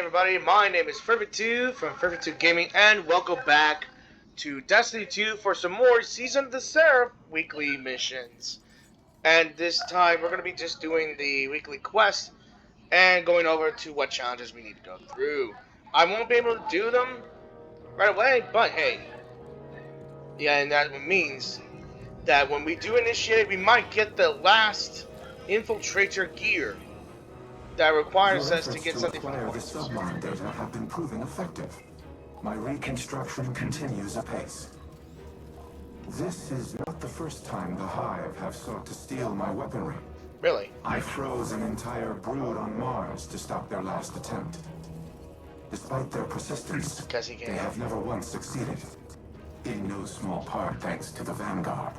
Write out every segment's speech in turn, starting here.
everybody, my name is Perfect2 from Perfect2 Gaming, and welcome back to Destiny 2 for some more Season of the Seraph weekly missions. And this time we're going to be just doing the weekly quest and going over to what challenges we need to go through. I won't be able to do them right away, but hey. Yeah, and that means that when we do initiate, we might get the last infiltrator gear that requires us to get something from the acquire the submine data have been proving effective. My reconstruction continues apace. This is not the first time the Hive have sought to steal my weaponry. Really? I froze an entire brood on Mars to stop their last attempt. Despite their persistence, they have never once succeeded. In no small part thanks to the Vanguard.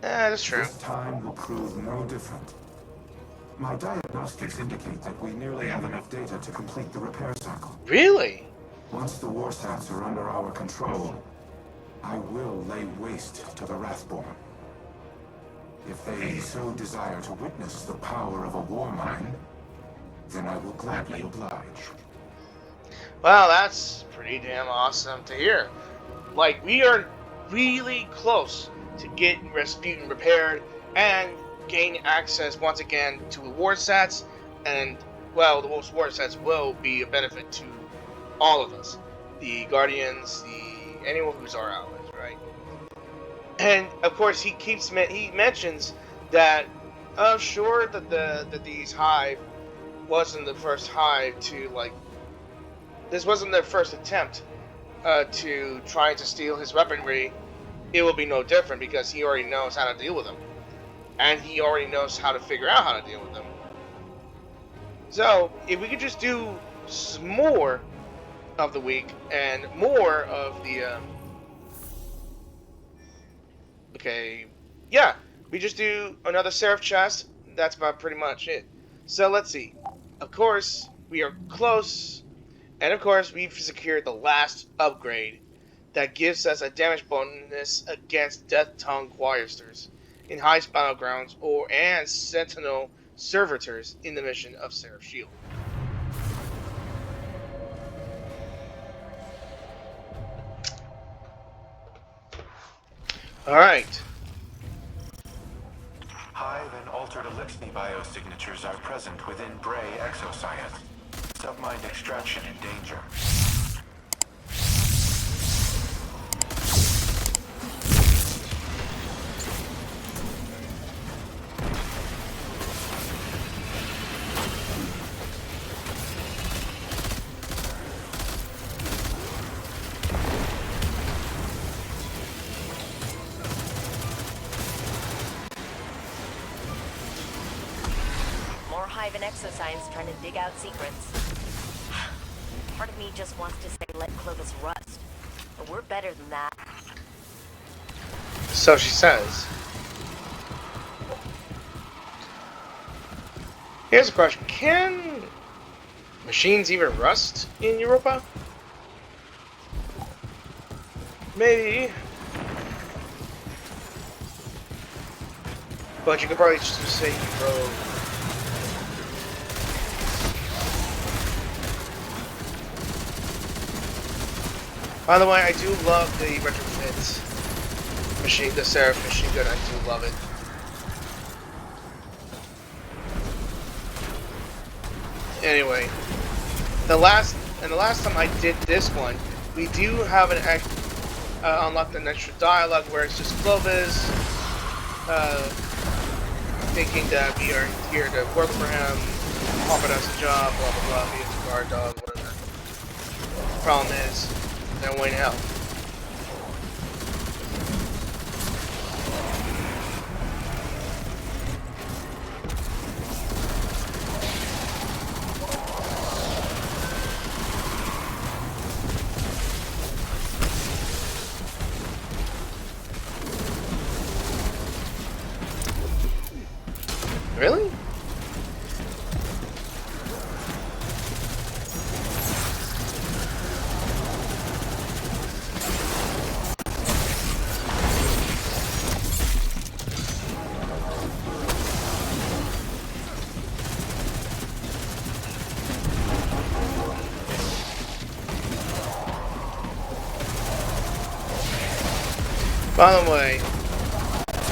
That's true. This time will prove no different. My diagnostics indicate that we nearly have enough data to complete the repair cycle. Really? Once the warsats are under our control, I will lay waste to the Wrathborn. If they so desire to witness the power of a war mine, then I will gladly oblige. Well, that's pretty damn awesome to hear. Like, we are really close to getting Rasputin repaired and gain access once again to the warsats, and well, the warsats will be a benefit to all of us, the Guardians, anyone who's our allies, right? And of course, he mentions that sure that these Hive wasn't the first Hive to this wasn't their first attempt to try to steal his weaponry. It will be no different because he already knows how to deal with them. And he already knows how to figure out how to deal with them. So, if we could just do some more of the week and more of the, we just do another Seraph chest. That's about pretty much it. So, let's see. Of course, we are close. And of course, we've secured the last upgrade that gives us a damage bonus against Death Tongue Choirsters in Heist Battlegrounds and Sentinel Servitors in the mission of Seraph Shield. Alright. Hive and altered Elixir biosignatures are present within Bray exoscience. Submind extraction in danger. Hive and exoscience trying to dig out secrets. Part of me just wants to say let Clovis rust, but we're better than that. So she says. Here's a question. Can machines even rust in Europa? Maybe. But you could probably just say bro. By the way, I do love the retrofit machine, the Seraph machine gun. I do love it. Anyway, the last time I did this one, we do have unlocked an extra dialogue where it's just Clovis thinking that we are here to work for him, offered us a job, blah blah blah, be a guard dog, whatever. The problem is, they're way to help. Really? By the way,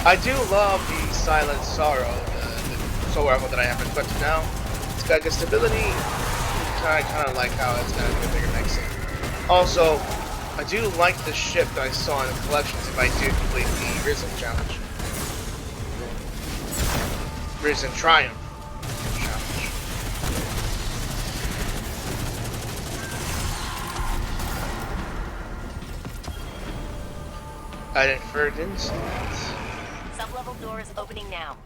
I do love the Silent Sorrow, the soul rifle that I have equipped now. It's got good stability. I kind of like how it's got a bigger magazine. Also, I do like the ship that I saw in the collections if I do complete the Risen challenge. Risen Triumph challenge. I inferred insights. Sub-level door is opening now.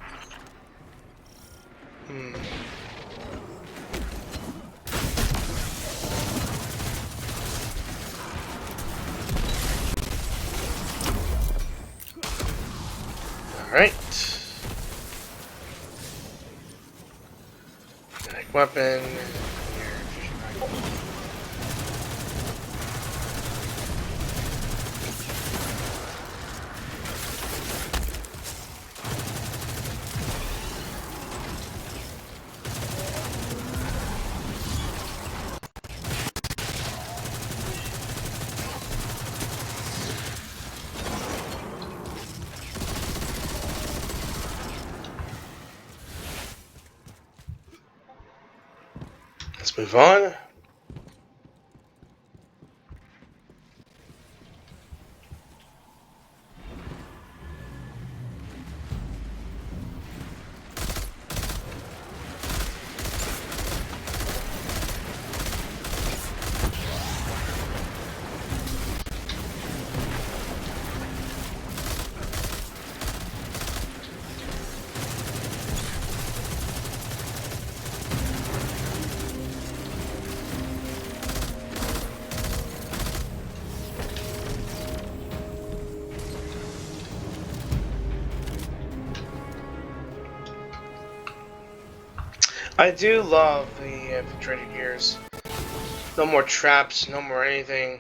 Alright. Weapon. Let's move on. I do love the infiltrated gears. No more traps, no more anything.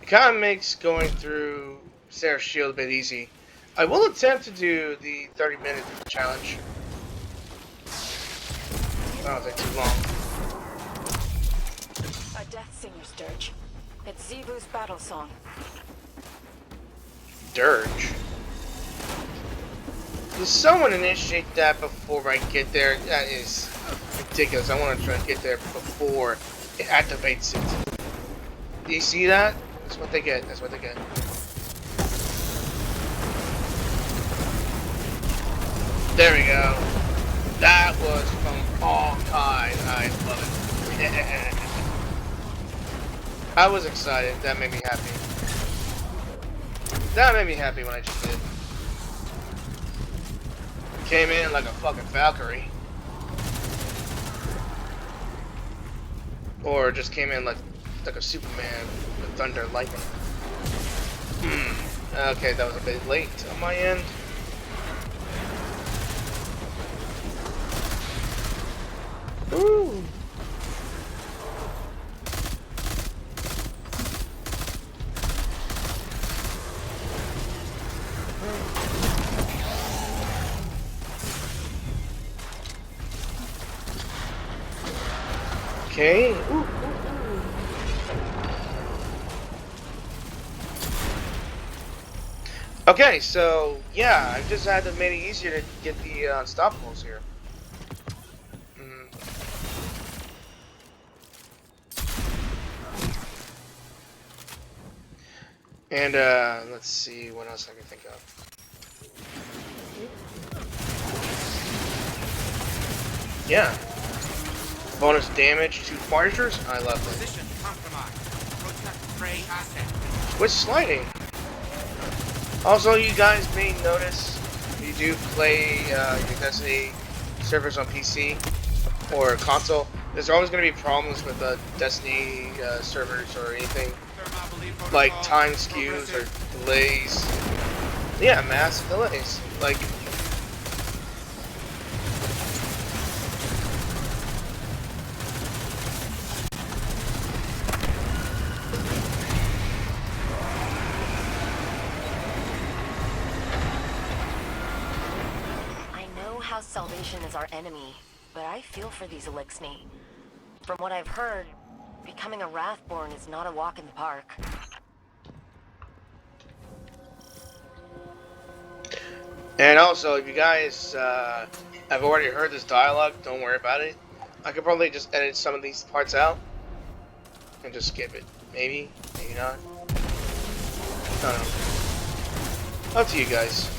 It kind of makes going through Sarah's shield a bit easy. I will attempt to do the 30-minute challenge. That'll take too long. A death singer's dirge. It's Xivu's battle song. Dirge? Does someone initiate that before I get there? That is ridiculous. I want to try to get there before it activates it. Do you see that? That's what they get. That's what they get. There we go. That was from all time. I love it. I was excited. That made me happy. That made me happy when I just did. Came in like a fucking Valkyrie. Or just came in like a Superman with thunder and lightning. Okay, that was a bit late on my end. Ooh. Okay. Ooh. Okay, so yeah, I just had to make it easier to get the unstoppables here. And let's see what else I can think of. Yeah. Bonus damage to foragers. I love that. Position compromised. Protect prey asset. With sliding. Also, you guys may notice if you do play your Destiny servers on PC or console, there's always going to be problems with Destiny servers or anything like time skews or delays. Yeah, massive delays. Like. Salvation is our enemy, but I feel for these Elixni. From what I've heard, becoming a Wrathborn is not a walk in the park. And also, if you guys have already heard this dialogue, don't worry about it. I could probably just edit some of these parts out and just skip it. Maybe, maybe not. I don't know. Up to you guys.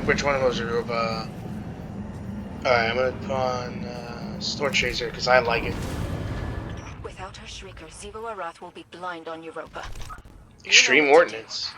Which one of those are Alright, I'm gonna put on Storm Chaser because I like it. Without her shrieker, Xivu Arath will be blind on Europa. Extreme Ordnance.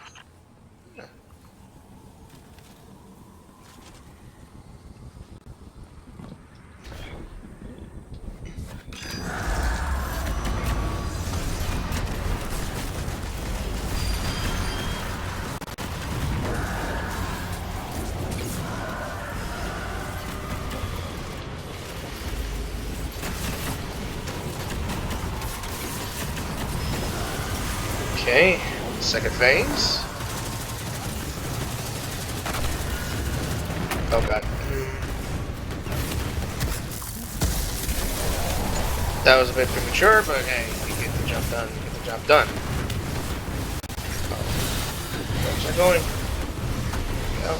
Okay, second phase. Oh god. That was a bit premature, but hey, we get the job done. Get the job done. Where's that going? Go.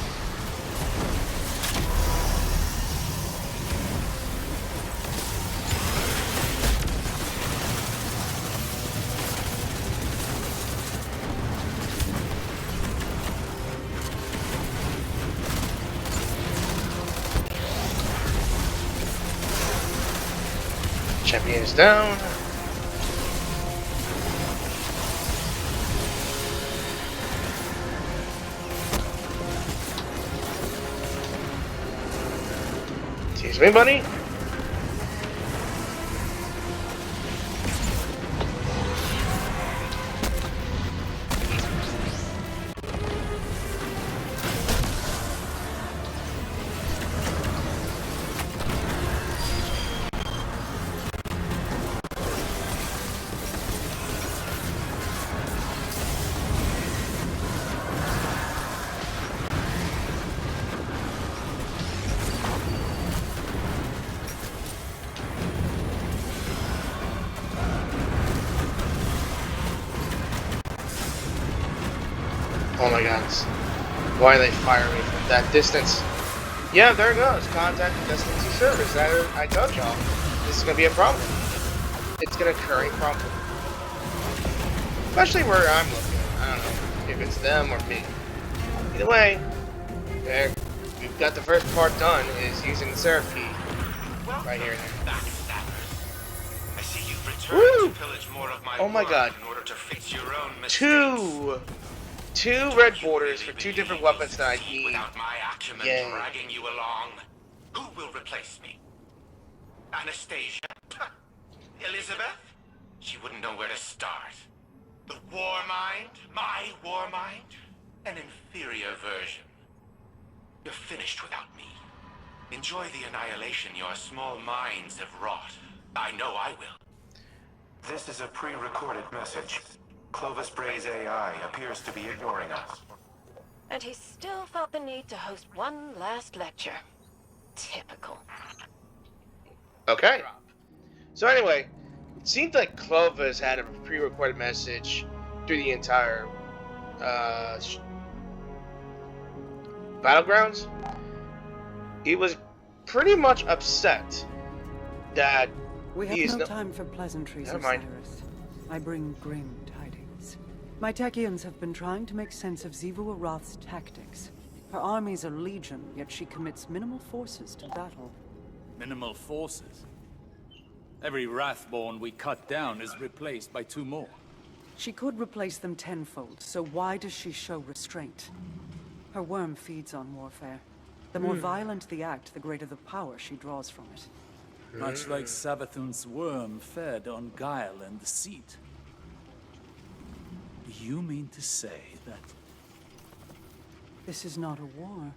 Champion is down. Excuse me, buddy. Oh my god. Why are they firing me from that distance? Yeah, there it goes. Contact the Destiny service. I told y'all. This is going to be a problem. It's going to occur a problem. Especially where I'm looking. I don't know if it's them or me. Either way, there. We've got the first part done, is using the Seraph key. Right here. I see you've returned to pillage more of my oh my god. in order to fix your own mistakes. Two red borders for two different weapons that I need. Without my acumen dragging you along, who will replace me? Anastasia? Elizabeth? She wouldn't know where to start. The war mind? My war mind? An inferior version. You're finished without me. Enjoy the annihilation your small minds have wrought. I know I will. This is a pre-recorded message. Clovis Bray's AI appears to be ignoring us. And he still felt the need to host one last lecture. Typical. Okay. So anyway, it seemed like Clovis had a pre-recorded message through the entire Battlegrounds. He was pretty much upset that we have he is no time for pleasantries, Never mind. Osiris. I bring grim tidings. My Techians have been trying to make sense of Xivu Arath's tactics. Her armies are legion, yet she commits minimal forces to battle. Minimal forces? Every Wrathborn we cut down is replaced by two more. She could replace them tenfold, so why does she show restraint? Her worm feeds on warfare. The more violent the act, the greater the power she draws from it. Much like Savathun's worm fed on guile and deceit. You mean to say that... This is not a war.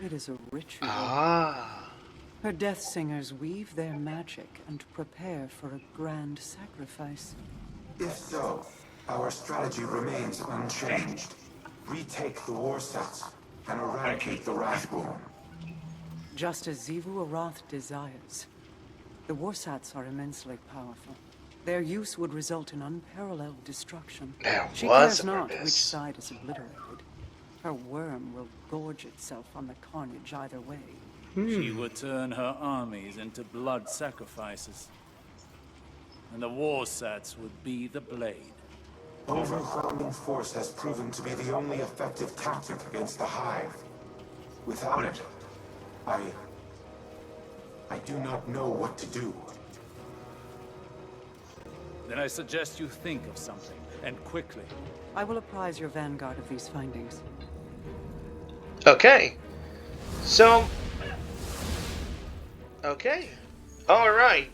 It is a ritual. Ah. Her death singers weave their magic and prepare for a grand sacrifice. If so, our strategy remains unchanged. Retake the war sets and eradicate the Wrathborn. Just as Xivu Arath desires. The Warsats are immensely powerful. Their use would result in unparalleled destruction. She cares not which side is obliterated. Her worm will gorge itself on the carnage either way. She would turn her armies into blood sacrifices. And the Warsats would be the blade. Overwhelming force has proven to be the only effective tactic against the Hive. Without it, I do not know what to do. Then I suggest you think of something, and quickly. I will apprise your vanguard of these findings. Okay. So... Okay. Alright.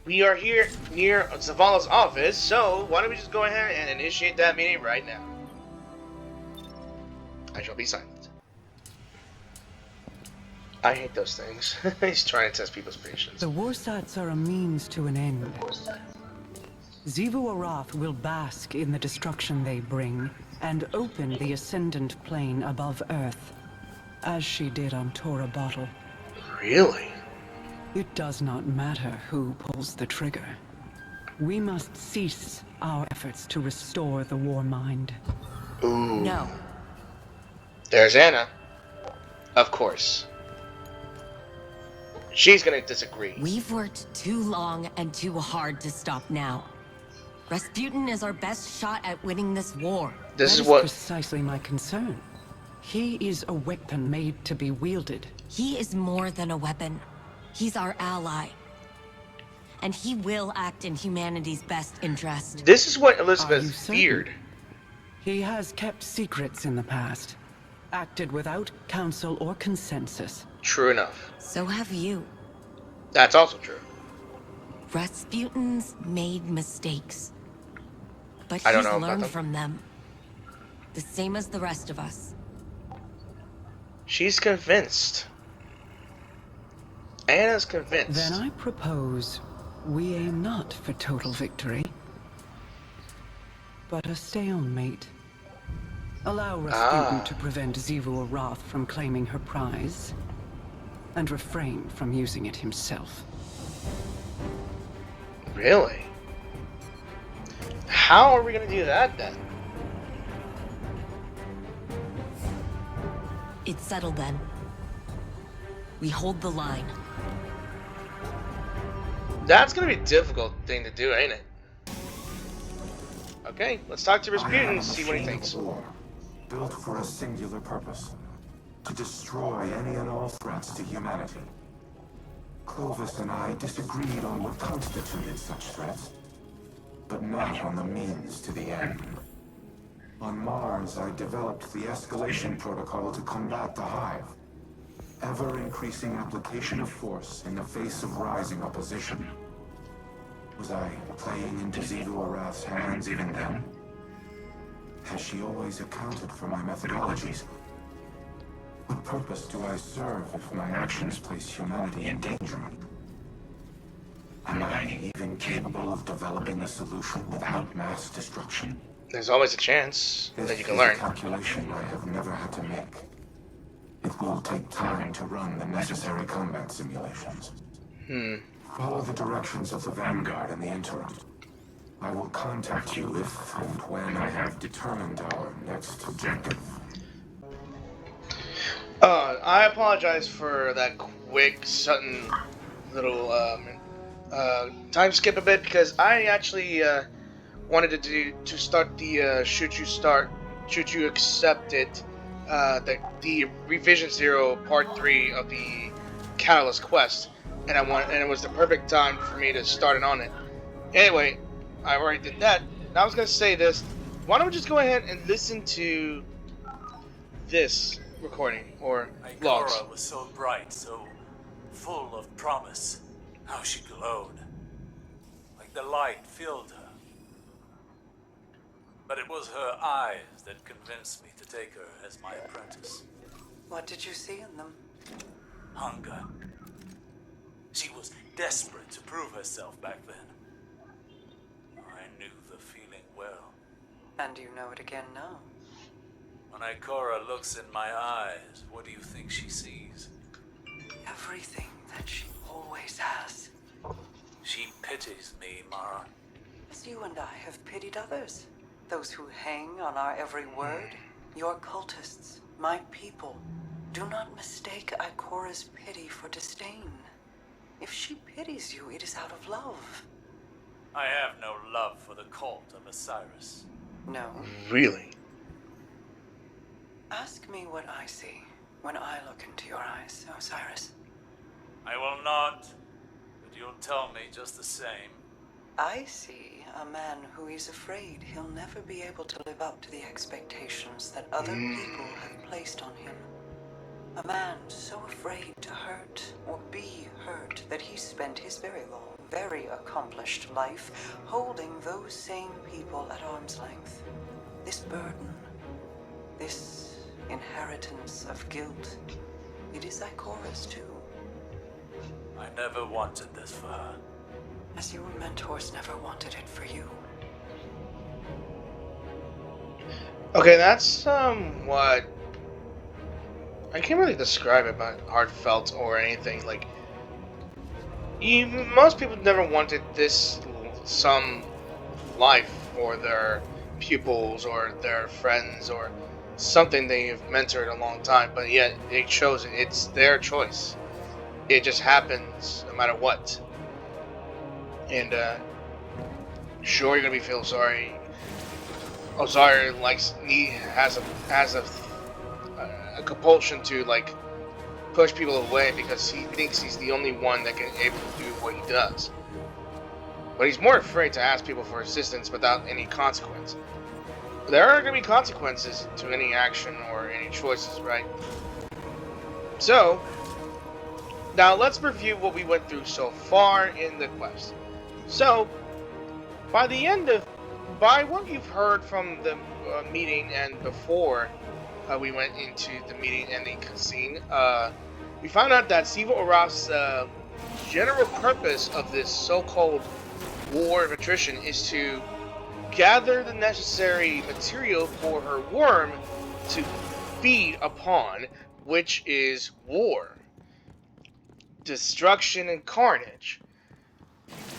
We are here near Zavala's office, so why don't we just go ahead and initiate that meeting right now. I shall be silent. I hate those things. He's trying to test people's patience. The Warsats are a means to an end. Xivu Arath will bask in the destruction they bring, and open the Ascendant Plane above Earth, as she did on Tora Bottle. Really? It does not matter who pulls the trigger. We must cease our efforts to restore the war mind. Ooh. No. There's Anna. Of course. She's gonna disagree. We've worked too long and too hard to stop now. Rasputin is our best shot at winning this war. This That is what... precisely my concern. He is a weapon made to be wielded. He is more than a weapon. He's our ally. And he will act in humanity's best interest. This is what Are Elizabeth you certain? feared. He has kept secrets in the past, acted without counsel or consensus. True enough. So have you. That's also true. Rasputin's made mistakes. But I don't he's know about learned them. from them. The same as the rest of us. She's convinced. Anna's convinced. Then I propose we aim not for total victory, but a stalemate. Allow Rasputin to prevent Xivu Arath from claiming her prize, and refrain from using it himself. Really? How are we gonna do that then? It's settled then. We hold the line. That's gonna be a difficult thing to do, ain't it? Okay, let's talk to Rasputin and see what he thinks. War, built for a singular purpose. To destroy any and all threats to humanity. Clovis and I disagreed on what constituted such threats, but not on the means to the end. On Mars, I developed the escalation protocol to combat the Hive. Ever-increasing application of force in the face of rising opposition. Was I playing into Xivu Arath's hands even then? Has she always accounted for my methodologies? What purpose do I serve if my actions place humanity in danger? Am I even capable of developing a solution without mass destruction? There's always a chance that you can learn. This is a calculation I have never had to make. It will take time to run the necessary combat simulations. Follow the directions of the Vanguard in the interim. I will contact you if and when I have determined our next objective. I apologize for that quick, sudden little time skip a bit because I actually wanted to start the should you accept it, the Revision 0 Part 3 of the Catalyst quest, and it was the perfect time for me to start it on it. Anyway, I already did that. Now I was gonna say this. Why don't we just go ahead and listen to this recording or logs? Ikora was so bright, so full of promise. How she glowed. Like the light filled her. But it was her eyes that convinced me to take her as my apprentice. What did you see in them? Hunger. She was desperate to prove herself back then. I knew the feeling well. And you know it again now. When Ikora looks in my eyes, what do you think she sees? Everything that she always has. She pities me, Mara. As you and I have pitied others. Those who hang on our every word. Your cultists, my people. Do not mistake Ikora's pity for disdain. If she pities you, it is out of love. I have no love for the cult of Osiris. No. Really? Ask me what I see when I look into your eyes, Osiris. I will not, but you'll tell me just the same. I see a man who is afraid he'll never be able to live up to the expectations that other people have placed on him. A man so afraid to hurt or be hurt that he spent his very long, very accomplished life holding those same people at arm's length. This burden, this inheritance of guilt, it is Ikora's too. I never wanted this for her. As your mentors never wanted it for you. Okay, that's what I can't really describe it, but heartfelt or anything. Like, most people never wanted this some life for their pupils or their friends or something they've mentored a long time, but yet they chose it. It's their choice. It just happens no matter what. And sure, you're gonna feel sorry. Osiris has a compulsion to like push people away because he thinks he's the only one that can able to do what he does. But he's more afraid to ask people for assistance without any consequence. There are going to be consequences to any action or any choices, right? So, now let's review what we went through so far in the quest. So, by what you've heard from the meeting and before we went into the meeting and the cutscene, we found out that Xivu Arath's general purpose of this so-called war of attrition is to gather the necessary material for her worm to feed upon, which is war, destruction, and carnage.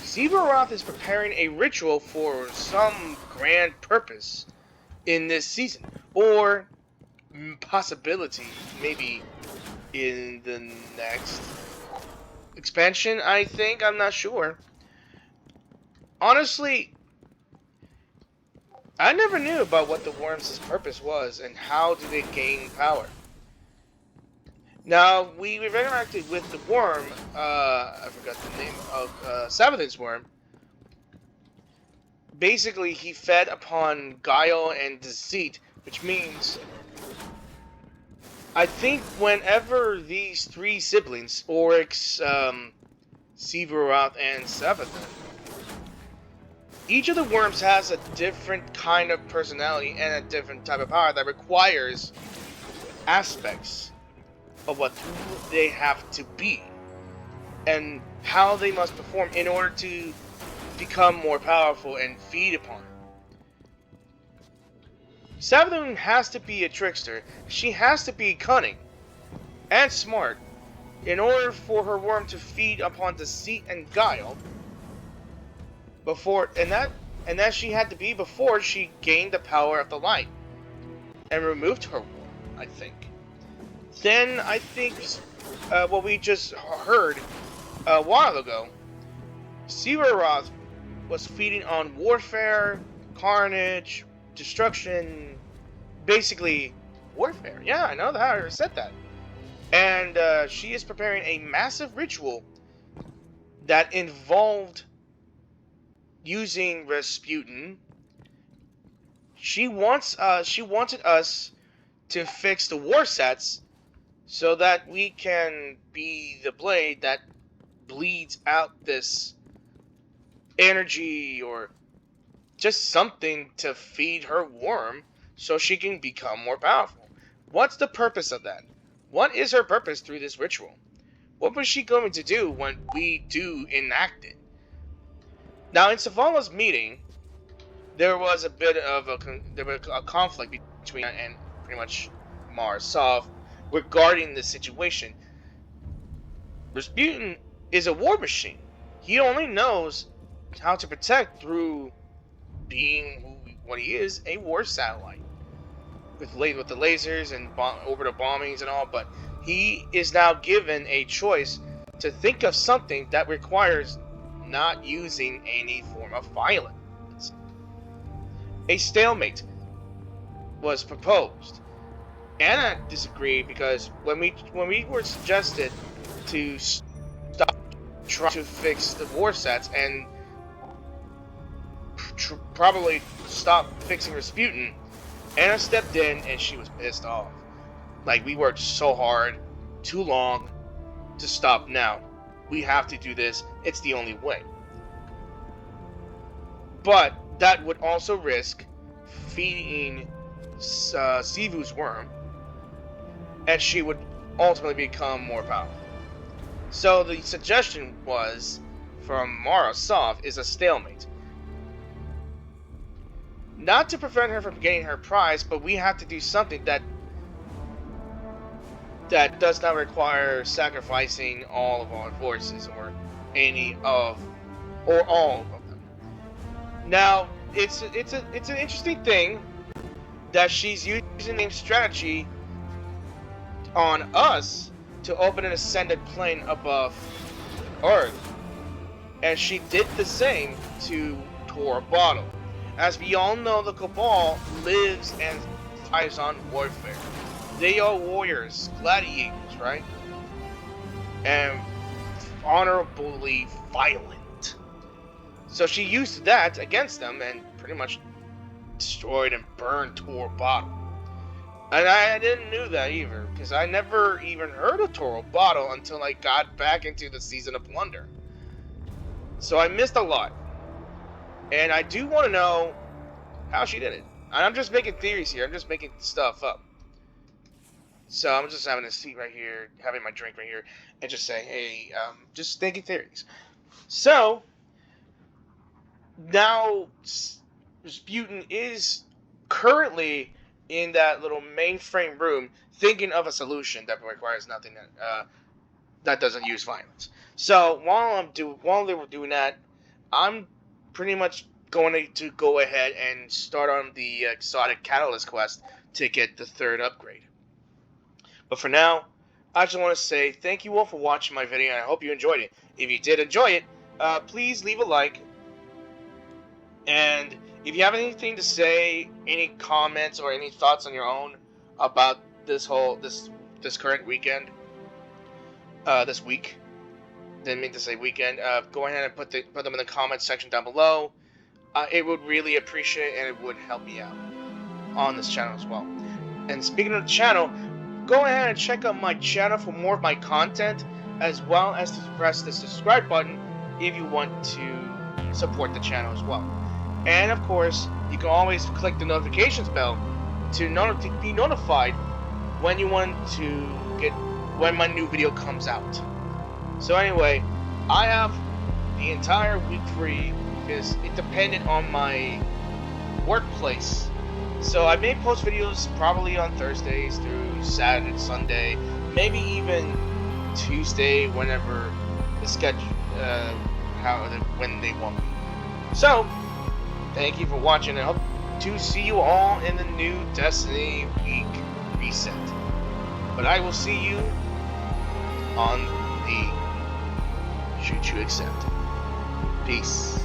Xivu Arath is preparing a ritual for some grand purpose in this season, or possibility, maybe in the next expansion, I think. I'm not sure. Honestly, I never knew about what the worms' purpose was and how do they gain power. Now, we interacted with the worm, I forgot the name of Sabathun's worm. Basically, he fed upon guile and deceit, which means I think whenever these three siblings, Oryx, Xivu Arath, and Sabathun, each of the worms has a different kind of personality and a different type of power that requires aspects of what they have to be and how they must perform in order to become more powerful and feed upon. Sabathun has to be a trickster. She has to be cunning and smart in order for her worm to feed upon deceit and guile. And that she had to be before she gained the power of the light and removed her worm, I think. Then I think what we just heard a while ago, Xivu Arath was feeding on warfare, carnage, destruction, basically warfare. Yeah, I know that. I said that. And she is preparing a massive ritual that involved using Rasputin. She wanted us to fix the war sets so that we can be the blade that bleeds out this energy or just something to feed her worm so she can become more powerful. What's the purpose of that? What is her purpose through this ritual? What was she going to do when we do enact it? Now, in Savala's meeting, there was a bit of a conflict between and pretty much Mara Sov regarding the situation. Rasputin is a war machine. He only knows how to protect through being what he is, a war satellite. With the lasers and orbital bombings and all, but he is now given a choice to think of something that requires not using any form of violence. A stalemate was proposed. Anna disagreed because when we were suggested to stop trying to fix the war sets and probably stop fixing Rasputin, Anna stepped in and she was pissed off. Like, we worked so hard, too long, to stop now. We have to do this. It's the only way. But that would also risk feeding Xivu's worm, and she would ultimately become more powerful. So the suggestion was, from Mara Sov, is a stalemate. Not to prevent her from getting her prize, but we have to do something that does not require sacrificing all of our forces or all of them. Now, it's an interesting thing that she's using the strategy on us to open an ascended plane above Earth, and she did the same to Tor Bottle. As we all know, the Cabal lives and thrives on warfare. They are warriors, gladiators, right? And honorably violent. So she used that against them and pretty much destroyed and burned Tor Bottle. And I didn't know that either, because I never even heard of Tor Bottle until I got back into the Season of Plunder. So I missed a lot. And I do want to know how she did it. And I'm just making theories here. I'm just making stuff up. So I'm just having a seat right here, having my drink right here, and just saying, hey, just thinking theories. So, now Rasputin is currently in that little mainframe room thinking of a solution that requires nothing that doesn't use violence. So, while they were doing that, I'm pretty much going to go ahead and start on the exotic catalyst quest to get the 3rd upgrade. But for now, I just want to say thank you all for watching my video, and I hope you enjoyed it. If you did enjoy it, please leave a like. And if you have anything to say, any comments or any thoughts on your own about this current weekend, this week, didn't mean to say weekend, go ahead and put them in the comments section down below. It would really appreciate it, and it would help me out on this channel as well. And speaking of the channel, go ahead and check out my channel for more of my content, as well as to press the subscribe button if you want to support the channel as well. And of course, you can always click the notifications bell to be notified when you want to when my new video comes out. So anyway, I have the entire week free because it depended on my workplace. So I may post videos probably on Thursdays through Saturday, Sunday, maybe even Tuesday, whenever the schedule, when they want me. So, thank you for watching, and I hope to see you all in the new Destiny week reset. But I will see you on the Shoot You Accept. Peace.